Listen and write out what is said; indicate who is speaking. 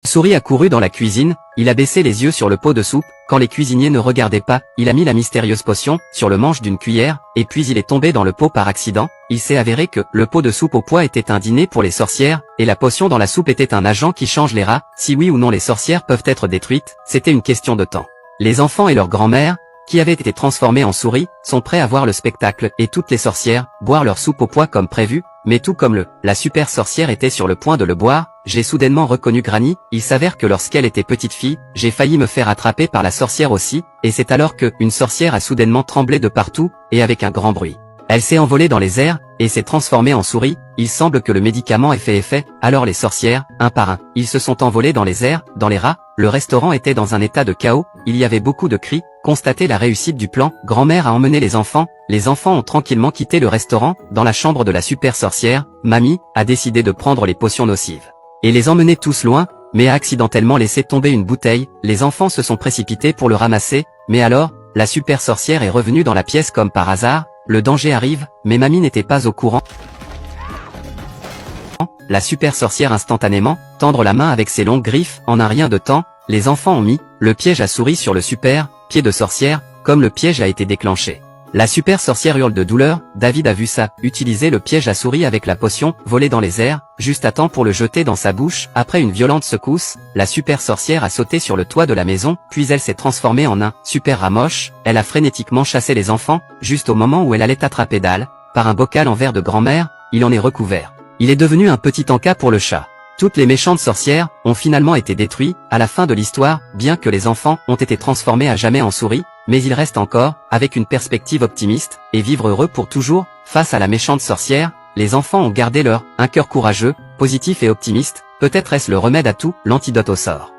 Speaker 1: Souris a couru dans la cuisine, il a baissé les yeux sur le pot de soupe, quand les cuisiniers ne regardaient pas, il a mis la mystérieuse potion sur le manche d'une cuillère, et puis il est tombé dans le pot par accident. Il s'est avéré que le pot de soupe au pois était un dîner pour les sorcières, et la potion dans la soupe était un agent qui change les rats. Si oui ou non les sorcières peuvent être détruites, c'était une question de temps. Les enfants et leur grand-mère, qui avaient été transformés en souris, sont prêts à voir le spectacle, et toutes les sorcières, boire leur soupe au pois comme prévu, mais tout comme la super sorcière était sur le point de le boire, j'ai soudainement reconnu Granny. Il s'avère que lorsqu'elle était petite fille, j'ai failli me faire attraper par la sorcière aussi, et c'est alors que une sorcière a soudainement tremblé de partout, et avec un grand bruit. Elle s'est envolée dans les airs, et s'est transformée en souris. Il semble que le médicament ait fait effet, alors les sorcières, un par un, ils se sont envolés dans les airs, dans les rats. Le restaurant était dans un état de chaos, il y avait beaucoup de cris. Constater la réussite du plan, grand-mère a emmené les enfants ont tranquillement quitté le restaurant. Dans la chambre de la super sorcière, mamie a décidé de prendre les potions nocives et les emmener tous loin, mais a accidentellement laissé tomber une bouteille. Les enfants se sont précipités pour le ramasser, mais alors, la super sorcière est revenue dans la pièce comme par hasard. Le danger arrive, mais mamie n'était pas au courant. La super sorcière instantanément, tendre la main avec ses longues griffes. En un rien de temps, les enfants ont mis le piège à souris sur le super pied de sorcière, comme le piège a été déclenché. La super sorcière hurle de douleur. David a vu ça, utiliser le piège à souris avec la potion, voler dans les airs, juste à temps pour le jeter dans sa bouche. Après une violente secousse, la super sorcière a sauté sur le toit de la maison, puis elle s'est transformée en un super rat moche. Elle a frénétiquement chassé les enfants, juste au moment où elle allait attraper Dal, par un bocal en verre de grand-mère, il en est recouvert. Il est devenu un petit encas pour le chat. Toutes les méchantes sorcières ont finalement été détruites à la fin de l'histoire, bien que les enfants ont été transformés à jamais en souris, mais ils restent encore, avec une perspective optimiste, et vivre heureux pour toujours. Face à la méchante sorcière, les enfants ont gardé un cœur courageux, positif et optimiste. Peut-être est-ce le remède à tout, l'antidote au sort.